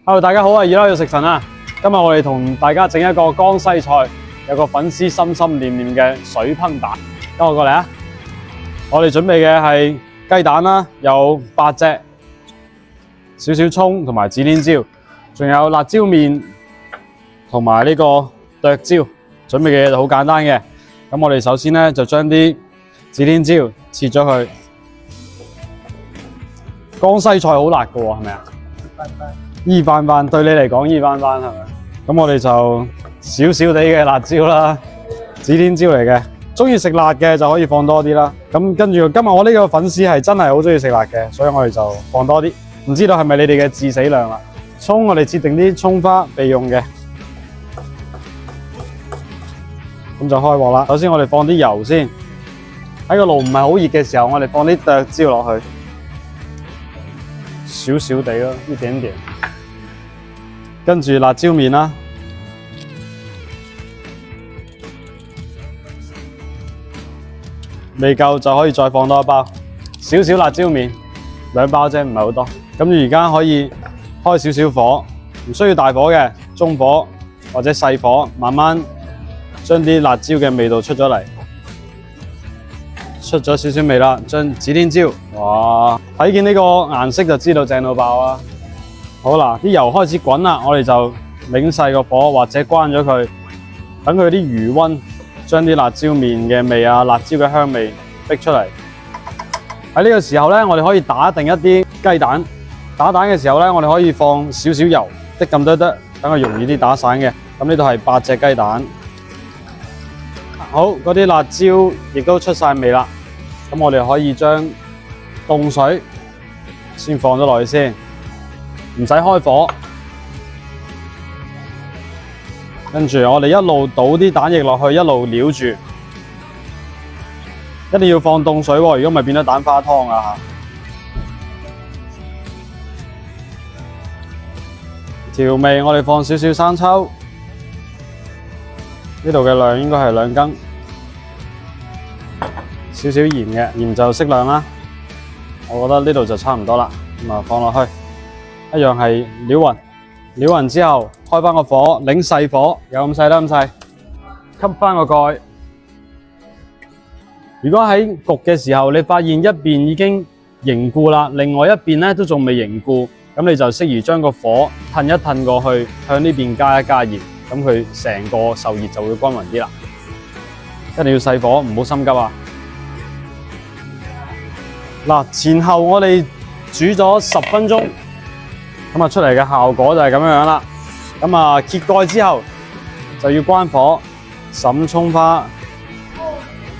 Hello， 大家好啊！二樓要食神啊！今日我哋同大家整一個江西菜，有個粉絲心心念念嘅水烹蛋。跟我過嚟啊！我哋準備嘅係雞蛋啦，有8隻，少少葱同埋指天椒，仲有辣椒麵同埋呢個剁椒。準備嘅嘢就好簡單嘅。咁我哋首先咧就將啲指天椒切咗佢。江西菜好辣㗎喎，係咪啊？一般般，對你嚟講一般般係咪？咁我哋就少少地嘅辣椒啦，指天椒嚟嘅。中意食辣嘅就可以放多啲啦。咁跟住今日我呢個粉絲係真係好中意食辣嘅，所以我哋就放多啲。唔知道係咪你哋嘅致死量啦？葱我哋切定啲葱花備用嘅。咁就開鑊啦。首先我哋放啲油先，喺個爐唔係好熱嘅時候，我哋放啲剁椒落去，少少地咯，一點點。跟住辣椒麵啦，未夠就可以再放多一包，少少辣椒麵，2包啫，唔係好多。咁住而家可以開少少火，唔需要大火嘅，中火或者細火，慢慢將啲辣椒嘅味道出咗嚟，出咗少少味啦。將指天椒，哇，睇見呢個顏色就知道正到爆啦。好啦，啲油開始滾啦，我哋就擰細個火或者關咗佢，等佢啲餘溫將啲辣椒麵嘅味啊、辣椒嘅香味逼出嚟。喺呢個時候咧，我哋可以打定一啲雞蛋。打蛋嘅時候咧，我哋可以放少少油，滴咁多得，等佢容易啲打散嘅。咁呢度係8隻雞蛋。好，嗰啲辣椒亦都出晒味啦。咁我哋可以將凍水先放咗落去先。唔使開火，跟住我哋一路倒啲蛋液落去，一路撩住，一定要放凍水喎，如果唔係變咗蛋花湯啊！調味我哋放少少生抽，呢度嘅量應該係2羹，少少鹽嘅，鹽就適量啦。我覺得呢度就差唔多啦，咁啊放落去。一樣係撩勻，撩勻之後開翻個火，擰細火，有咁細得咁細，吸翻個蓋。如果喺焗嘅時候，你發現一邊已經凝固啦，另外一邊咧都仲未凝固，咁你就適宜將個火褪一褪過去，向呢邊加一加熱，咁佢成個受熱就會均勻啲啦。一定要細火，唔好心急啊！嗱，前後我哋煮咗10分鐘。咁啊，出嚟嘅效果就係咁樣啦。咁啊，揭蓋之後就要關火，滲葱花，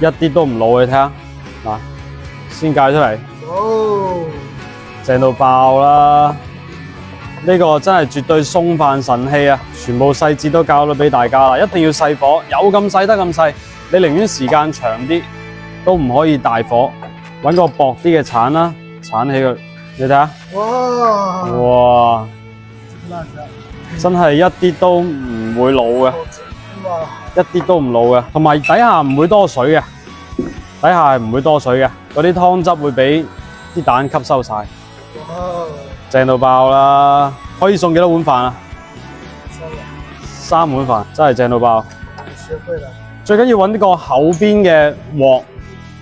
一啲都唔老，你睇下嗱，先介出嚟，正到爆啦！呢個真係絕對鬆飯神器啊！全部細節都教咗俾大家啦，一定要細火，有咁細得咁細，你寧願時間長啲，都唔可以大火，揾個薄啲嘅鏟啦，鏟起佢。你睇下，哇，真係一啲都唔會老嘅，一啲都唔老嘅，同埋底下唔會多水嘅，底下係唔會多水嘅，嗰啲湯汁會俾啲蛋吸收晒，正到爆啦！可以送幾多碗飯啊？3碗飯，真係正到爆。最緊要揾呢個厚邊嘅鑊，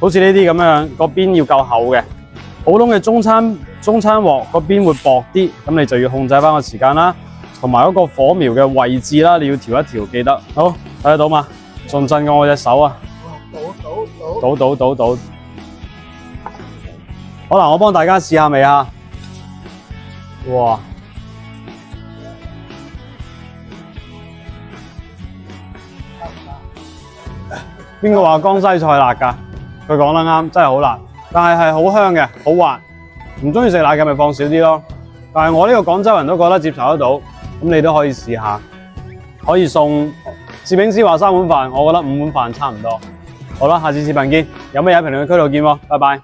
好似呢啲咁樣，個邊要夠厚嘅。普通嘅中餐鑊嗰邊會薄啲，咁你就要控制翻個時間啦，同埋嗰個火苗嘅位置啦，你要調一調，記得。好，睇得到嘛？仲震過我隻手啊！倒。好啦，我幫大家試下味啊！哇！邊個話江西菜辣㗎？佢講得啱，真係好辣。但係好香嘅，好滑。唔中意食辣嘅咪放少啲咯。但係我呢個廣州人都覺得接受得到，咁你都可以試下。可以送攝影師話3碗飯，我覺得5碗飯差唔多。好啦，下次視頻見。有咩嘢喺評論區度見喎，拜拜。